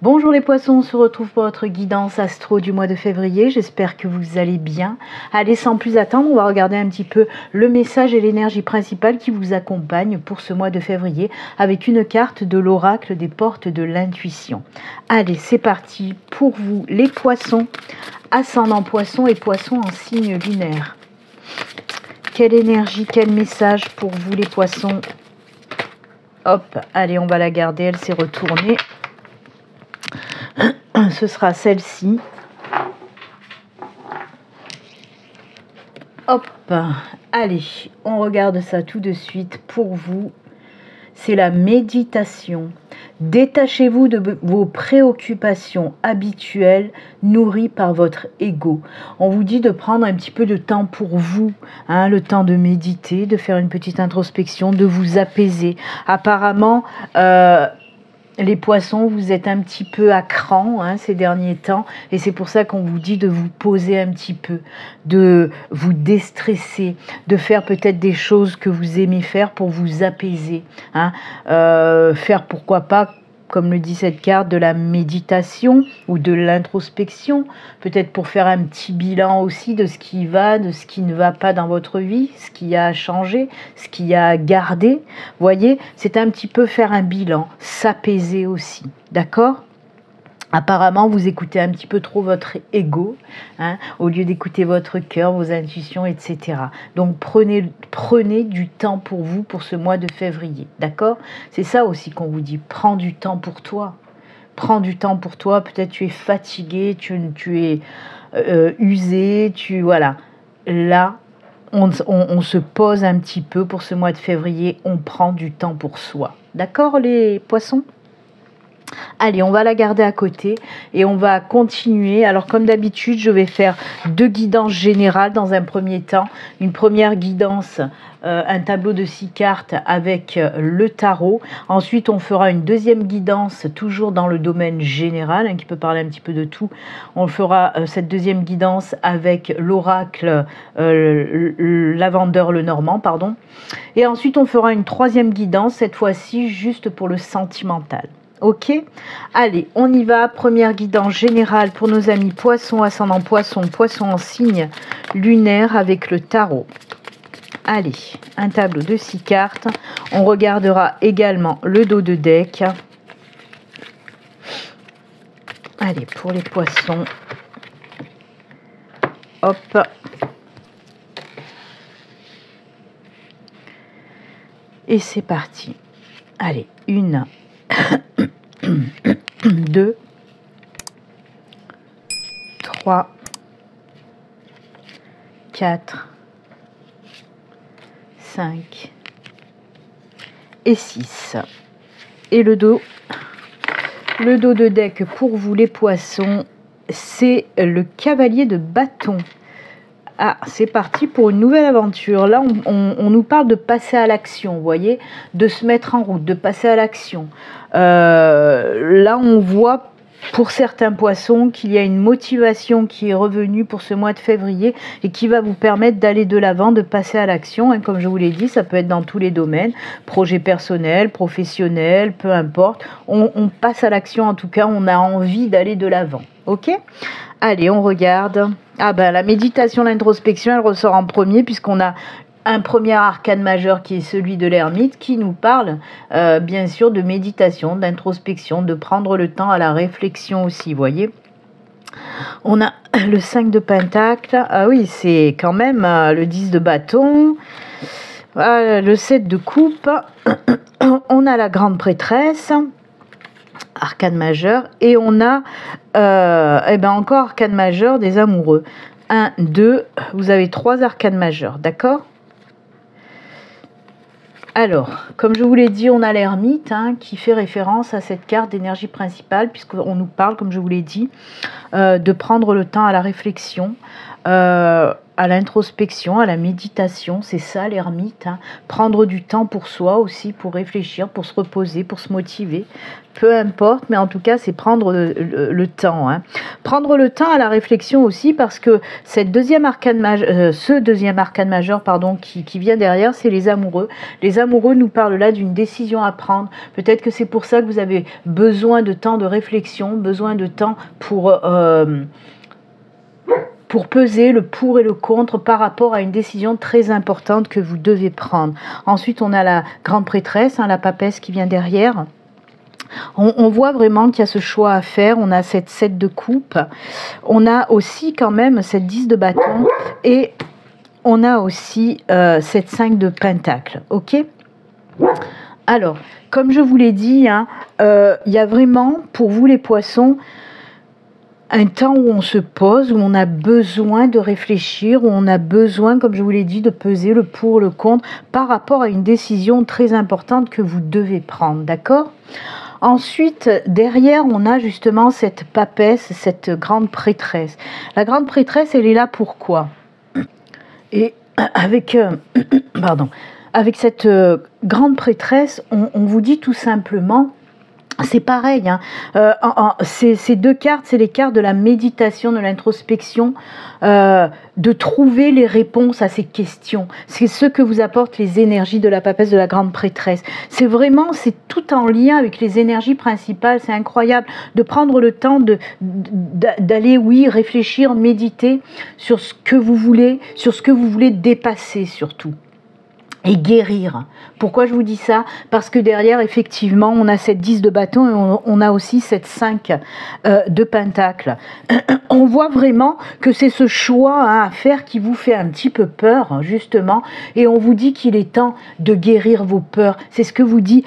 Bonjour les poissons, on se retrouve pour votre guidance astro du mois de février. J'espère que vous allez bien. Allez, sans plus attendre, on va regarder un petit peu le message et l'énergie principale qui vous accompagne pour ce mois de février avec une carte de l'oracle des portes de l'intuition. Allez, c'est parti pour vous les poissons, ascendant poisson et poisson en signe lunaire. Quelle énergie, quel message pour vous les poissons? Hop, allez, on va la garder, elle s'est retournée. Ce sera celle-ci. Hop, allez, on regarde ça tout de suite pour vous. C'est la méditation. Détachez-vous de vos préoccupations habituelles nourries par votre ego. On vous dit de prendre un petit peu de temps pour vous, hein, le temps de méditer, de faire une petite introspection, de vous apaiser. Apparemment, les poissons, vous êtes un petit peu à cran ces derniers temps et c'est pour ça qu'on vous dit de vous poser un petit peu, de vous déstresser, de faire peut-être des choses que vous aimez faire pour vous apaiser. Faire pourquoi pas, comme le dit cette carte, de la méditation ou de l'introspection, peut-être pour faire un petit bilan aussi de ce qui va, de ce qui ne va pas dans votre vie, ce qui a changé, ce qui a gardé. Voyez, c'est un petit peu faire un bilan, s'apaiser aussi, d'accord ? Apparemment, vous écoutez un petit peu trop votre ego, au lieu d'écouter votre cœur, vos intuitions, etc. Donc, prenez du temps pour vous pour ce mois de février, d'accord? C'est ça aussi qu'on vous dit, prends du temps pour toi. Prends du temps pour toi, peut-être tu es fatigué, tu es usé, voilà. Là, on se pose un petit peu pour ce mois de février, on prend du temps pour soi. D'accord, les poissons ? Allez, on va la garder à côté et on va continuer. Alors, comme d'habitude, je vais faire 2 guidances générales dans un premier temps. Une première guidance, un tableau de 6 cartes avec le tarot. Ensuite, on fera une deuxième guidance, toujours dans le domaine général, qui peut parler un petit peu de tout. On fera cette deuxième guidance avec l'oracle Lavendeur le Normand, pardon. Et ensuite, on fera une troisième guidance, cette fois-ci, juste pour le sentimental. Ok, allez, on y va. Première guidance générale pour nos amis poissons, ascendant poisson, poisson en signe lunaire avec le tarot. Allez, un tableau de 6 cartes. On regardera également le dos de deck. Allez, pour les poissons. Hop. Et c'est parti. Allez, 1, 2, 3, 4, 5 et 6. Et le dos de deck pour vous les poissons, c'est le cavalier de bâton. Ah, c'est parti pour une nouvelle aventure. Là, on nous parle de passer à l'action, vous voyez, de se mettre en route, de passer à l'action. Là, on voit pour certains poissons qu'il y a une motivation qui est revenue pour ce mois de février et qui va vous permettre d'aller de l'avant, de passer à l'action. Comme je vous l'ai dit, ça peut être dans tous les domaines, projet personnel, professionnel, peu importe. On passe à l'action, en tout cas, on a envie d'aller de l'avant. Ok ? Allez, on regarde. Ah ben, la méditation, l'introspection, elle ressort en premier puisqu'on a un premier arcane majeur qui est celui de l'ermite qui nous parle bien sûr de méditation, d'introspection, de prendre le temps à la réflexion aussi, voyez. On a le 5 de pentacle, ah oui, c'est quand même le 10 de bâton, le 7 de coupe, on a la grande prêtresse, arcane majeur, et on a encore arcane majeur des amoureux. 1, 2, vous avez 3 arcanes majeurs, d'accord ? Alors, comme je vous l'ai dit, on a l'ermite qui fait référence à cette carte d'énergie principale, puisqu'on nous parle, comme je vous l'ai dit, de prendre le temps à la réflexion. À à l'introspection, à la méditation, c'est ça l'ermite, hein. Prendre du temps pour soi aussi, pour réfléchir, pour se reposer, pour se motiver, peu importe, mais en tout cas c'est prendre le temps, hein. Prendre le temps à la réflexion aussi, parce que cette deuxième arcane ce deuxième arcane majeur pardon, qui vient derrière, c'est les amoureux. Les amoureux nous parlent là d'une décision à prendre. Peut-être que c'est pour ça que vous avez besoin de temps de réflexion, besoin de temps pour peser le pour et le contre par rapport à une décision très importante que vous devez prendre. Ensuite, on a la grande prêtresse, hein, la papesse qui vient derrière. On voit vraiment qu'il y a ce choix à faire. On a cette 7 de coupe. On a aussi quand même cette 10 de bâton. Et on a aussi cette 5 de pentacle. Ok ? Alors, comme je vous l'ai dit, hein, y a vraiment, pour vous les poissons, un temps où on se pose, où on a besoin de réfléchir, où on a besoin, comme je vous l'ai dit, de peser le pour, le contre, par rapport à une décision très importante que vous devez prendre, d'accord ? Ensuite, derrière, on a justement cette papesse, cette grande prêtresse. La grande prêtresse, elle est là pourquoi ? Et avec, avec cette grande prêtresse, on vous dit tout simplement, c'est pareil, hein. Ces deux cartes, c'est les cartes de la méditation, de l'introspection, de trouver les réponses à ces questions. C'est ce que vous apportent les énergies de la papesse de la grande prêtresse. C'est tout en lien avec les énergies principales. C'est incroyable de prendre le temps d'aller, oui, réfléchir, méditer sur ce que vous voulez, sur ce que vous voulez dépasser surtout. Et guérir. Pourquoi je vous dis ça ? Parce que derrière, effectivement, on a cette 10 de bâton et on a aussi cette 5 de pentacle. On voit vraiment que c'est ce choix à faire qui vous fait un petit peu peur, justement, et on vous dit qu'il est temps de guérir vos peurs. C'est ce que vous dit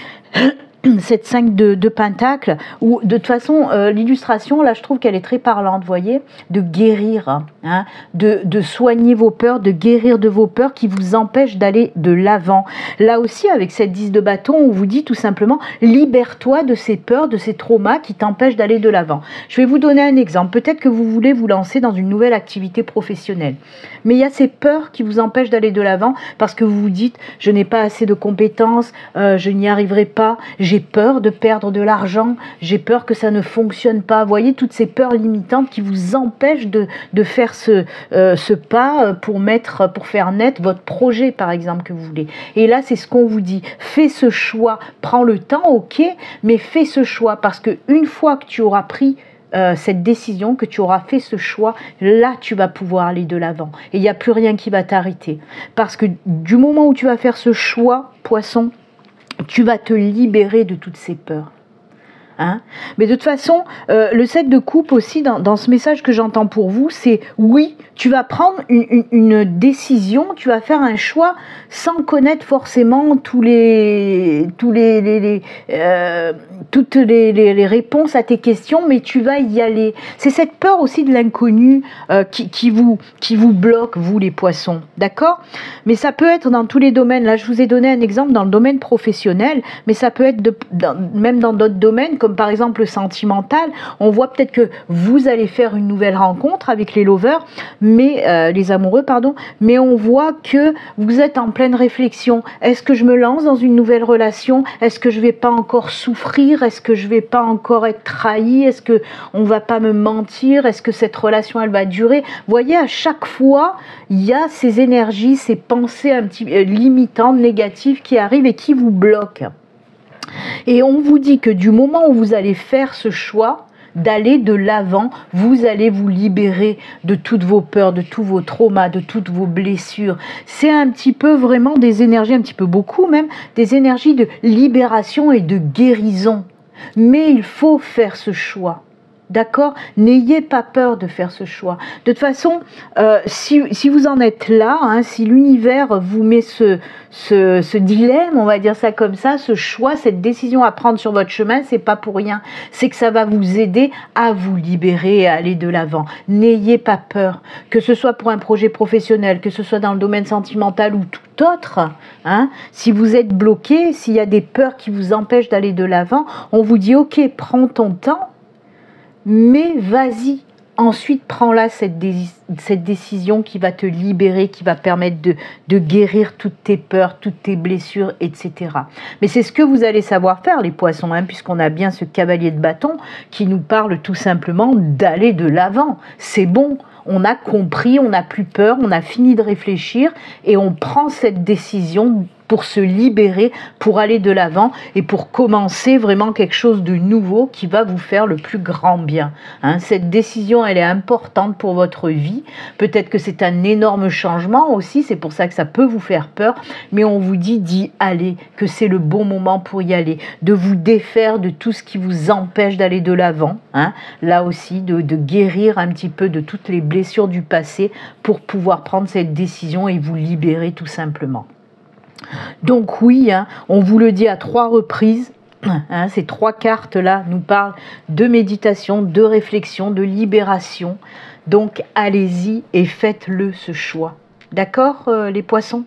cette 5 de pentacle, où de toute façon l'illustration là je trouve qu'elle est très parlante, vous voyez, de guérir, hein, de soigner vos peurs, de guérir de vos peurs qui vous empêchent d'aller de l'avant. Là aussi avec cette 10 de bâton, on vous dit tout simplement libère-toi de ces peurs, de ces traumas qui t'empêchent d'aller de l'avant. Je vais vous donner un exemple. Peut-être que vous voulez vous lancer dans une nouvelle activité professionnelle, mais il y a ces peurs qui vous empêchent d'aller de l'avant parce que vous vous dites je n'ai pas assez de compétences, je n'y arriverai pas, j'ai peur de perdre de l'argent, j'ai peur que ça ne fonctionne pas. Vous voyez, toutes ces peurs limitantes qui vous empêchent de faire ce pas pour faire naître votre projet, par exemple, que vous voulez. Et là, c'est ce qu'on vous dit. Fais ce choix. Prends le temps, ok, mais fais ce choix parce qu'une fois que tu auras pris cette décision, que tu auras fait ce choix, là, tu vas pouvoir aller de l'avant. Et il n'y a plus rien qui va t'arrêter. Parce que du moment où tu vas faire ce choix, poisson, tu vas te libérer de toutes ces peurs. Hein? Mais de toute façon, le 7 de coupe aussi, dans ce message que j'entends pour vous, c'est oui, tu vas prendre une décision, tu vas faire un choix sans connaître forcément toutes les réponses à tes questions, mais tu vas y aller. C'est cette peur aussi de l'inconnu qui vous bloque, vous les poissons, d'accord ? Mais ça peut être dans tous les domaines. Là, je vous ai donné un exemple dans le domaine professionnel, mais ça peut être même dans d'autres domaines, comme par exemple le sentimental. On voit peut-être que vous allez faire une nouvelle rencontre avec les lovers, mais les amoureux, pardon, mais on voit que vous êtes en pleine réflexion. Est-ce que je me lance dans une nouvelle relation ? Est-ce que je vais pas encore souffrir ? Est-ce que je vais pas encore être trahi ? Est-ce que on va pas me mentir ? Est-ce que cette relation elle va durer ? Vous voyez, à chaque fois, il y a ces énergies, ces pensées un petit limitantes, négatives qui arrivent et qui vous bloquent. Et on vous dit que du moment où vous allez faire ce choix d'aller de l'avant, vous allez vous libérer de toutes vos peurs, de tous vos traumas, de toutes vos blessures. C'est un petit peu vraiment des énergies, un petit peu beaucoup même, des énergies de libération et de guérison. Mais il faut faire ce choix. D'accord ? N'ayez pas peur de faire ce choix. De toute façon, si vous en êtes là, hein, si l'univers vous met ce dilemme, on va dire ça comme ça, ce choix, cette décision à prendre sur votre chemin, c'est pas pour rien. C'est que ça va vous aider à vous libérer et à aller de l'avant. N'ayez pas peur, que ce soit pour un projet professionnel, que ce soit dans le domaine sentimental ou tout autre. Hein, si vous êtes bloqué, s'il y a des peurs qui vous empêchent d'aller de l'avant, on vous dit ok, prends ton temps. Mais vas-y, Ensuite, prends-là cette décision qui va te libérer, qui va permettre de guérir toutes tes peurs, toutes tes blessures, etc. Mais c'est ce que vous allez savoir faire, les poissons, hein, puisqu'on a bien ce cavalier de bâton qui nous parle tout simplement d'aller de l'avant. C'est bon, on a compris, on n'a plus peur, on a fini de réfléchir et on prend cette décision pour se libérer, pour aller de l'avant et pour commencer vraiment quelque chose de nouveau qui va vous faire le plus grand bien. Hein, cette décision, elle est importante pour votre vie. Peut-être que c'est un énorme changement aussi, c'est pour ça que ça peut vous faire peur, mais on vous dit d'y aller, que c'est le bon moment pour y aller, de vous défaire de tout ce qui vous empêche d'aller de l'avant. Hein, là aussi, de guérir un petit peu de toutes les blessures du passé pour pouvoir prendre cette décision et vous libérer tout simplement. Donc oui, hein, on vous le dit à 3 reprises, hein, ces 3 cartes-là nous parlent de méditation, de réflexion, de libération. Donc allez-y et faites-le ce choix. D'accord, les poissons?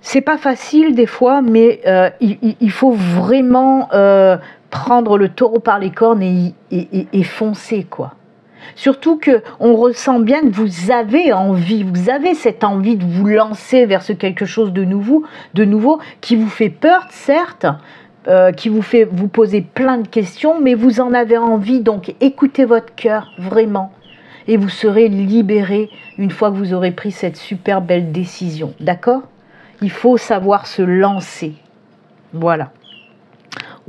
C'est pas facile des fois, mais il faut vraiment prendre le taureau par les cornes et foncer, quoi. Surtout qu'on ressent bien que vous avez envie, vous avez cette envie de vous lancer vers ce quelque chose de nouveau qui vous fait peur, certes, qui vous fait vous poser plein de questions, mais vous en avez envie, donc écoutez votre cœur, vraiment, et vous serez libéré une fois que vous aurez pris cette super belle décision, d'accord? Il faut savoir se lancer, voilà.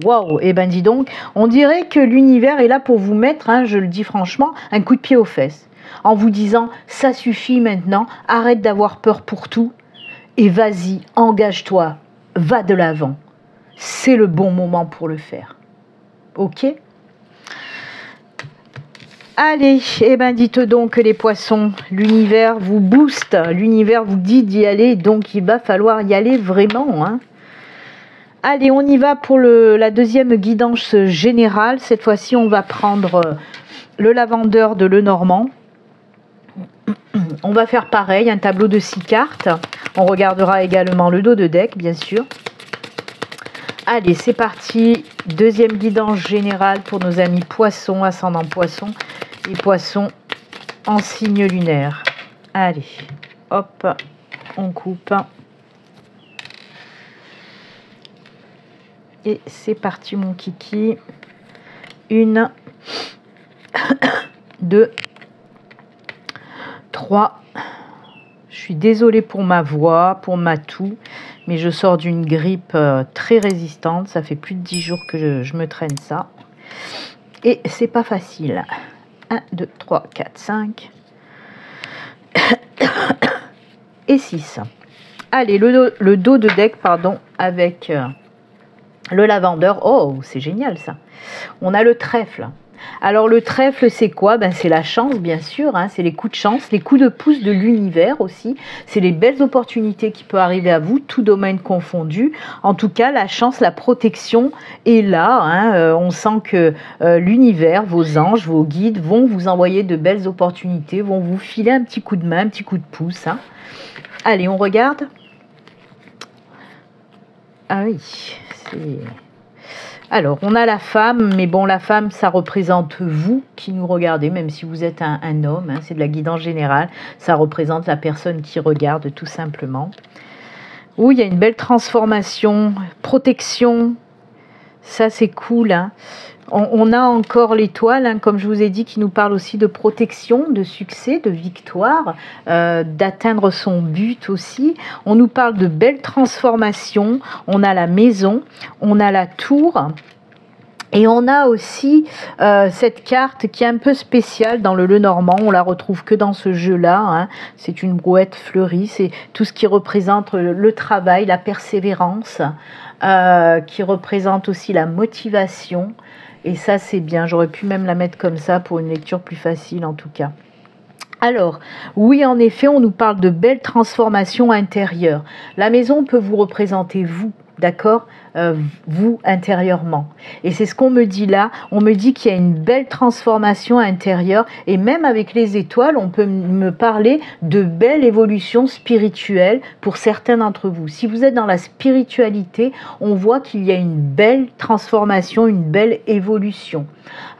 Waouh, eh ben dis donc, on dirait que l'univers est là pour vous mettre, hein, je le dis franchement, un coup de pied aux fesses. En vous disant, ça suffit maintenant, arrête d'avoir peur pour tout et vas-y, engage-toi, va de l'avant. C'est le bon moment pour le faire. Ok? Allez, eh ben dites donc les poissons, l'univers vous booste, l'univers vous dit d'y aller, donc il va falloir y aller vraiment, hein. Allez, on y va pour la deuxième guidance générale. Cette fois-ci, on va prendre le lavandeur de Lenormand. On va faire pareil, un tableau de 6 cartes. On regardera également le dos de deck, bien sûr. Allez, c'est parti. Deuxième guidance générale pour nos amis poissons, ascendant poissons et poissons en signe lunaire. Allez, hop, on coupe. Et c'est parti mon kiki. 1, 2, 3. Je suis désolée pour ma voix, pour ma toux, mais je sors d'une grippe très résistante. Ça fait plus de 10 jours que je me traîne ça. Et c'est pas facile. 1, 2, 3, 4, 5. Et 6. Allez, le dos de deck, pardon, avec... le lavandeur, oh, c'est génial ça. On a le trèfle. Alors le trèfle, c'est quoi? Ben, c'est la chance, bien sûr. Hein, c'est les coups de chance, les coups de pouce de l'univers aussi. C'est les belles opportunités qui peuvent arriver à vous, tout domaine confondu. En tout cas, la chance, la protection est là. Hein, on sent que l'univers, vos anges, vos guides vont vous envoyer de belles opportunités, vont vous filer un petit coup de main, un petit coup de pouce. Hein. Allez, on regarde. Ah oui, c'est... Alors, on a la femme, mais bon, la femme, ça représente vous qui nous regardez, même si vous êtes un homme, hein, c'est de la guidance générale, ça représente la personne qui regarde, tout simplement. Oui, il y a une belle transformation, protection, ça c'est cool, hein. On a encore l'étoile, hein, comme je vous ai dit, qui nous parle aussi de protection, de succès, de victoire, d'atteindre son but aussi. On nous parle de belles transformations. On a la maison, on a la tour. Et on a aussi cette carte qui est un peu spéciale dans le Lenormand. On la retrouve que dans ce jeu-là. Hein. C'est une brouette fleurie. C'est tout ce qui représente le travail, la persévérance, qui représente aussi la motivation. Et ça, c'est bien. J'aurais pu même la mettre comme ça pour une lecture plus facile, en tout cas. Alors, oui, en effet, on nous parle de belles transformations intérieures. La maison peut vous représenter vous, d'accord? vous intérieurement. Et c'est ce qu'on me dit là. On me dit qu'il y a une belle transformation intérieure et même avec les étoiles, on peut me parler de belles évolutions spirituelles pour certains d'entre vous. Si vous êtes dans la spiritualité, on voit qu'il y a une belle transformation, une belle évolution.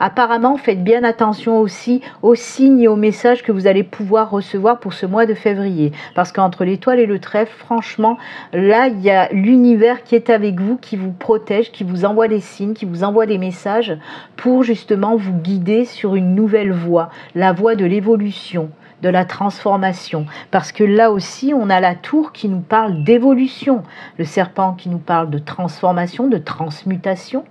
Apparemment, faites bien attention aussi aux signes et aux messages que vous allez pouvoir recevoir pour ce mois de février. Parce qu'entre l'étoile et le trèfle, franchement, là, il y a l'univers qui est avec vous, qui vous protège, qui vous envoie des signes, qui vous envoie des messages pour justement vous guider sur une nouvelle voie, la voie de l'évolution, de la transformation. Parce que là aussi, on a la tour qui nous parle d'évolution, le serpent qui nous parle de transformation, de transmutation.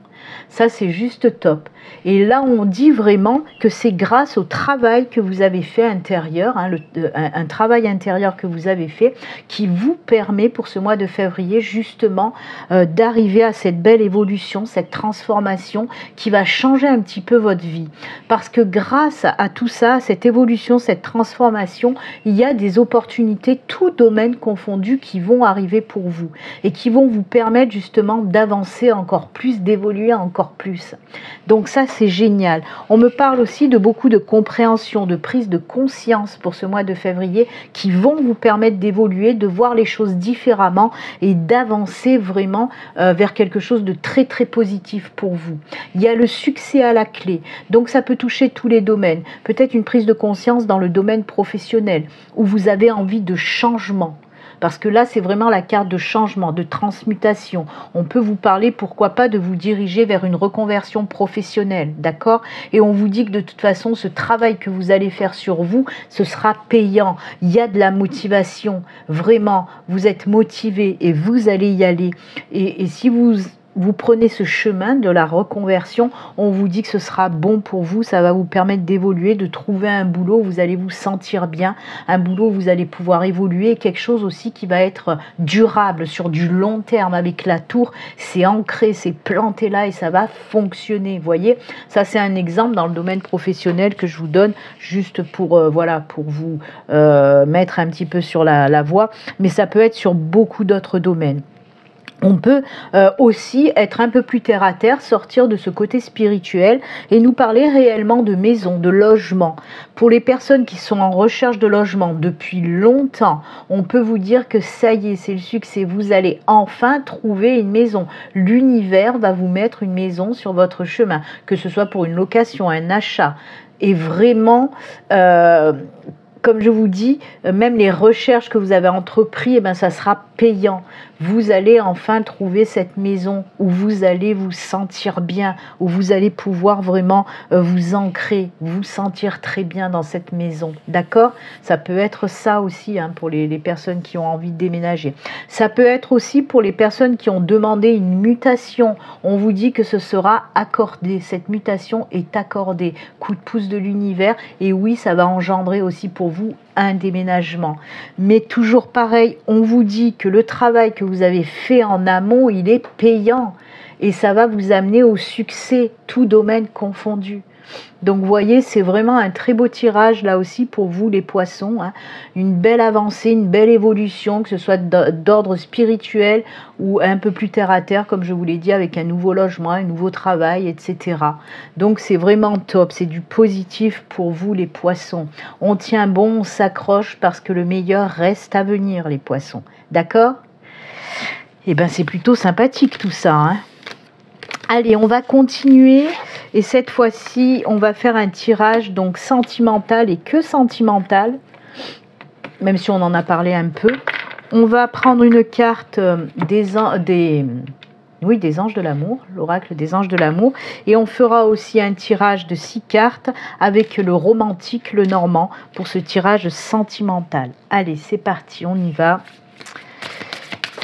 Ça, c'est juste top. Et là, on dit vraiment que c'est grâce au travail que vous avez fait intérieur, hein, un travail intérieur que vous avez fait, qui vous permet pour ce mois de février, justement, d'arriver à cette belle évolution, cette transformation qui va changer un petit peu votre vie. Parce que grâce à tout ça, cette évolution, cette transformation, il y a des opportunités, tout domaine confondu, qui vont arriver pour vous et qui vont vous permettre justement d'avancer encore plus, d'évoluer encore plus. Donc ça, c'est génial. On me parle aussi de beaucoup de compréhension, de prise de conscience pour ce mois de février qui vont vous permettre d'évoluer, de voir les choses différemment et d'avancer vraiment vers quelque chose de très très positif pour vous. Il y a le succès à la clé, donc ça peut toucher tous les domaines. Peut-être une prise de conscience dans le domaine professionnel où vous avez envie de changement. Parce que là, c'est vraiment la carte de changement, de transmutation. On peut vous parler, pourquoi pas, de vous diriger vers une reconversion professionnelle, d'accord? Et on vous dit que de toute façon, ce travail que vous allez faire sur vous, ce sera payant. Il y a de la motivation, vraiment. Vous êtes motivé et vous allez y aller. Et si vous prenez ce chemin de la reconversion, on vous dit que ce sera bon pour vous, ça va vous permettre d'évoluer, de trouver un boulot où vous allez vous sentir bien, un boulot où vous allez pouvoir évoluer, quelque chose aussi qui va être durable sur du long terme. Avec la tour, c'est ancré, c'est planté là et ça va fonctionner, vous voyez. Ça, c'est un exemple dans le domaine professionnel que je vous donne juste pour, voilà, pour vous mettre un petit peu sur la voie, mais ça peut être sur beaucoup d'autres domaines. On peut aussi être un peu plus terre à terre, sortir de ce côté spirituel et nous parler réellement de maison, de logement. Pour les personnes qui sont en recherche de logement depuis longtemps, on peut vous dire que ça y est, c'est le succès. Vous allez enfin trouver une maison. L'univers va vous mettre une maison sur votre chemin, que ce soit pour une location, un achat. Et vraiment... comme je vous dis, même les recherches que vous avez entreprises, eh ben, ça sera payant. Vous allez enfin trouver cette maison où vous allez vous sentir bien, où vous allez pouvoir vraiment vous ancrer, vous sentir très bien dans cette maison. D'accord? Ça peut être ça aussi hein, pour les personnes qui ont envie de déménager. Ça peut être aussi pour les personnes qui ont demandé une mutation. On vous dit que ce sera accordé. Cette mutation est accordée. Coup de pouce de l'univers. Et oui, ça va engendrer aussi pour vous un déménagement. Mais toujours pareil, on vous dit que le travail que vous avez fait en amont, il est payant et ça va vous amener au succès, tout domaine confondu. Donc vous voyez, c'est vraiment un très beau tirage là aussi pour vous les poissons, hein. Une belle avancée, une belle évolution, que ce soit d'ordre spirituel ou un peu plus terre à terre, comme je vous l'ai dit, avec un nouveau logement, un nouveau travail, etc. Donc c'est vraiment top, c'est du positif pour vous les poissons. On tient bon, on s'accroche parce que le meilleur reste à venir les poissons. D'accord? Eh bien c'est plutôt sympathique tout ça, hein. Allez, on va continuer et cette fois-ci, on va faire un tirage donc sentimental et que sentimental, même si on en a parlé un peu. On va prendre une carte des anges de l'amour, l'oracle des anges de l'amour, et on fera aussi un tirage de 6 cartes avec le romantique, le normand, pour ce tirage sentimental. Allez, c'est parti, on y va.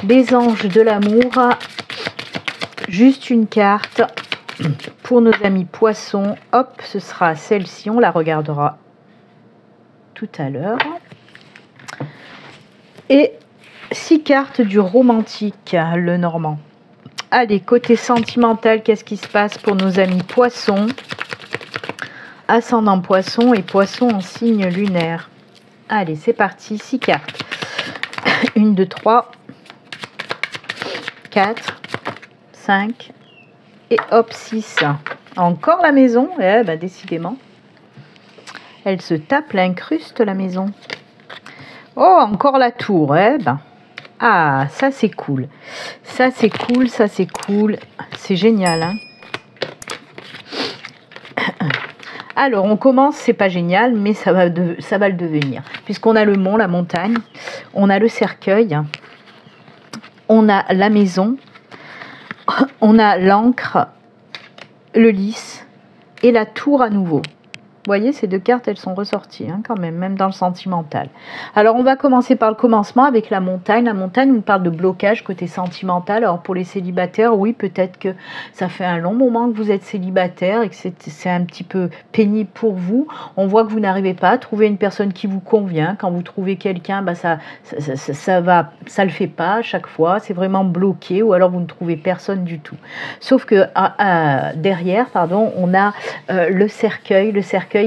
Les anges de l'amour. Juste une carte pour nos amis poissons. Hop, ce sera celle-ci. On la regardera tout à l'heure. Et 6 cartes du romantique, le normand. Allez, côté sentimental, qu'est-ce qui se passe pour nos amis poissons? Ascendant poisson et poisson en signe lunaire. Allez, c'est parti. 6 cartes. 1, 2, 3, 4, 5 et hop 6. Encore la maison, eh ben, décidément. Elle se tape l'incruste la maison. Oh, encore la tour, eh ben. Ah, ça c'est cool. Ça c'est cool, ça c'est cool. C'est génial, hein. Alors, on commence, c'est pas génial, mais ça va le devenir. Puisqu'on a le mont, la montagne, on a le cercueil, on a la maison, on a l'encre, le lys et la tour à nouveau. Vous voyez, ces deux cartes, elles sont ressorties hein, quand même dans le sentimental. Alors, on va commencer par le commencement avec la montagne. La montagne nous parle de blocage côté sentimental. Alors, pour les célibataires, oui, peut-être que ça fait un long moment que vous êtes célibataire et que c'est un petit peu pénible pour vous. On voit que vous n'arrivez pas à trouver une personne qui vous convient. Quand vous trouvez quelqu'un, bah, ça le fait pas à chaque fois. C'est vraiment bloqué ou alors vous ne trouvez personne du tout. Sauf que derrière, pardon, on a le cercueil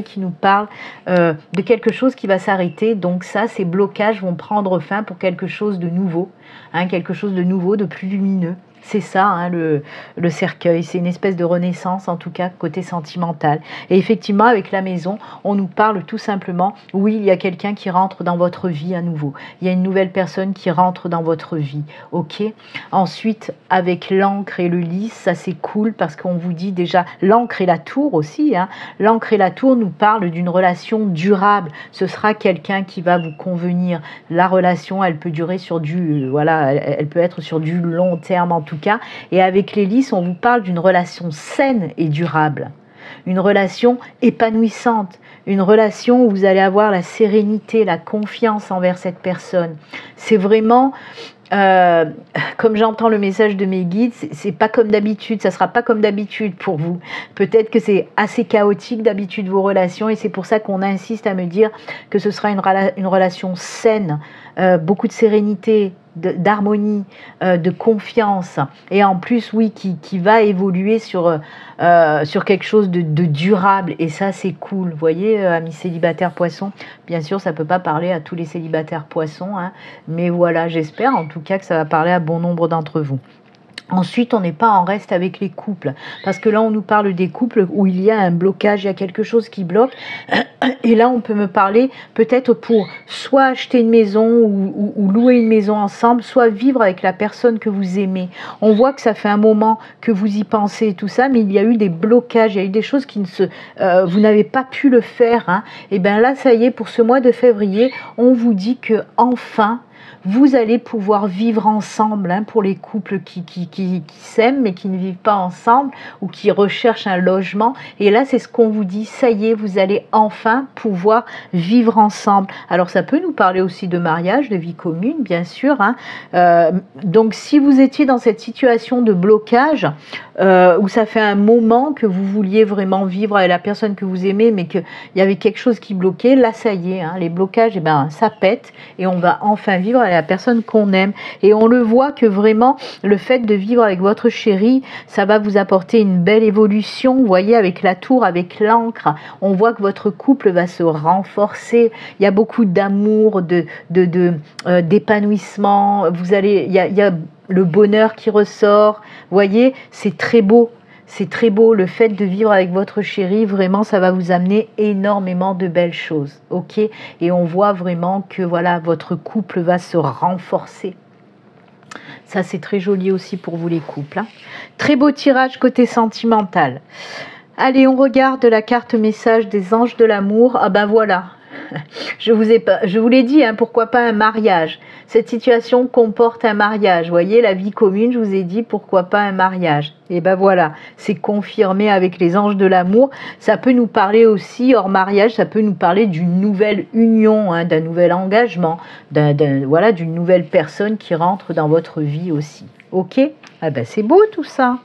qui nous parle de quelque chose qui va s'arrêter. Donc ça, ces blocages vont prendre fin pour quelque chose de nouveau, hein, quelque chose de nouveau, de plus lumineux. C'est ça, hein, le cercueil. C'est une espèce de renaissance, en tout cas, côté sentimental. Et effectivement, avec la maison, on nous parle tout simplement, oui, il y a quelqu'un qui rentre dans votre vie à nouveau. Il y a une nouvelle personne qui rentre dans votre vie. OK ? Ensuite, avec l'encre et le lys, ça c'est cool parce qu'on vous dit déjà, l'encre et la tour aussi, hein, l'encre et la tour nous parlent d'une relation durable. Ce sera quelqu'un qui va vous convenir. La relation, elle peut durer sur elle peut être sur du long terme en tout cas, et avec les lys, on vous parle d'une relation saine et durable, une relation épanouissante, une relation où vous allez avoir la sérénité, la confiance envers cette personne. C'est vraiment, comme j'entends le message de mes guides, c'est pas comme d'habitude, ça sera pas comme d'habitude pour vous. Peut-être que c'est assez chaotique d'habitude vos relations et c'est pour ça qu'on insiste à me dire que ce sera une relation saine, beaucoup de sérénité, d'harmonie, de confiance et en plus oui qui va évoluer sur quelque chose de durable et ça c'est cool, vous voyez amis célibataires poissons, bien sûr ça peut pas parler à tous les célibataires poissons hein, mais voilà, j'espère en tout cas que ça va parler à bon nombre d'entre vous. Ensuite, on n'est pas en reste avec les couples, parce que là, on nous parle des couples où il y a un blocage, il y a quelque chose qui bloque, et là, on peut me parler peut-être pour soit acheter une maison ou louer une maison ensemble, soit vivre avec la personne que vous aimez. On voit que ça fait un moment que vous y pensez et tout ça, mais il y a eu des blocages, il y a eu des choses qui vous n'avez pas pu le faire. Hein. Et bien là, ça y est, pour ce mois de février, on vous dit que enfin, vous allez pouvoir vivre ensemble hein, pour les couples qui s'aiment mais qui ne vivent pas ensemble ou qui recherchent un logement. Et là, c'est ce qu'on vous dit, ça y est, vous allez enfin pouvoir vivre ensemble. Alors, ça peut nous parler aussi de mariage, de vie commune, bien sûr. Hein. Donc, si vous étiez dans cette situation de blocage, où ça fait un moment que vous vouliez vraiment vivre avec la personne que vous aimez, mais qu'il y avait quelque chose qui bloquait, là, ça y est, hein, les blocages, eh ben, ça pète et on va enfin vivre avec la personne qu'on aime. Et on le voit que vraiment, le fait de vivre avec votre chéri, ça va vous apporter une belle évolution. Vous voyez, avec la tour, avec l'encre, on voit que votre couple va se renforcer. Il y a beaucoup d'amour, d'épanouissement. Il y a le bonheur qui ressort. Vous voyez, c'est très beau. C'est très beau, le fait de vivre avec votre chéri, vraiment, ça va vous amener énormément de belles choses, ok? Et on voit vraiment que, voilà, votre couple va se renforcer. Ça, c'est très joli aussi pour vous, les couples. Hein. Très beau tirage côté sentimental. Allez, on regarde la carte message des anges de l'amour. Ah ben voilà. Je vous l'ai dit, hein, pourquoi pas un mariage. Cette situation comporte un mariage. Vous voyez, la vie commune, je vous ai dit, pourquoi pas un mariage. Et ben voilà, c'est confirmé avec les anges de l'amour. Ça peut nous parler aussi, hors mariage, ça peut nous parler d'une nouvelle union, hein, d'un nouvel engagement, voilà, d'une nouvelle personne qui rentre dans votre vie aussi. Ok? Ah ben c'est beau tout ça.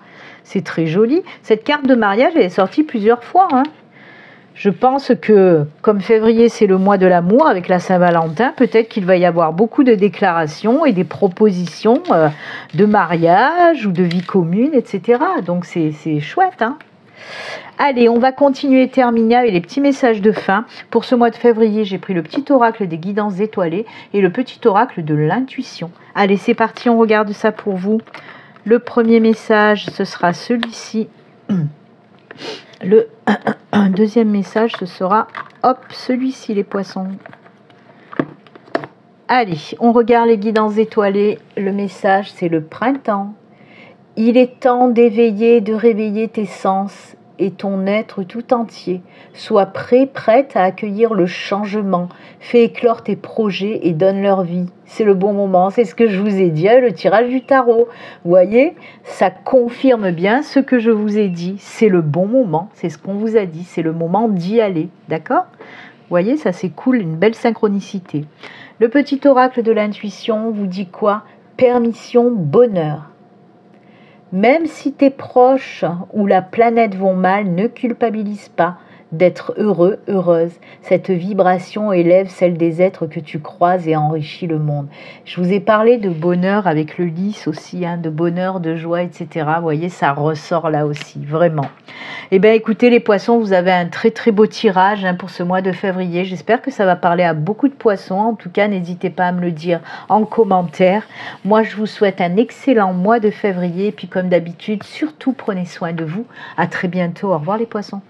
C'est très joli. Cette carte de mariage, elle est sortie plusieurs fois, hein. Je pense que, comme février, c'est le mois de l'amour avec la Saint-Valentin, peut-être qu'il va y avoir beaucoup de déclarations et des propositions de mariage ou de vie commune, etc. Donc, c'est chouette, hein. Allez, on va continuer et terminer avec les petits messages de fin. Pour ce mois de février, j'ai pris le petit oracle des guidances étoilées et le petit oracle de l'intuition. Allez, c'est parti, on regarde ça pour vous. Le premier message, ce sera celui-ci. Le deuxième message, ce sera, hop, celui-ci, les poissons. Allez, on regarde les guidances étoilées. Le message, c'est le printemps. Il est temps d'éveiller, de réveiller tes sens et ton être tout entier. Sois prêt, prête à accueillir le changement. Fais éclore tes projets et donne leur vie. C'est le bon moment, c'est ce que je vous ai dit, le tirage du tarot. Vous voyez, ça confirme bien ce que je vous ai dit. C'est le bon moment, c'est ce qu'on vous a dit, c'est le moment d'y aller, d'accord? Vous voyez, ça c'est cool, une belle synchronicité. Le petit oracle de l'intuition vous dit quoi? Permission, bonheur. Même si tes proches ou la planète vont mal, ne culpabilise pas d'être heureux, heureuse. Cette vibration élève celle des êtres que tu croises et enrichit le monde. Je vous ai parlé de bonheur avec le lys aussi, de bonheur, de joie, etc. Vous voyez, ça ressort là aussi, vraiment. Eh bien, écoutez les poissons, vous avez un très très beau tirage pour ce mois de février. J'espère que ça va parler à beaucoup de poissons. En tout cas, n'hésitez pas à me le dire en commentaire. Moi, je vous souhaite un excellent mois de février. Et puis, comme d'habitude, surtout prenez soin de vous. À très bientôt. Au revoir les poissons.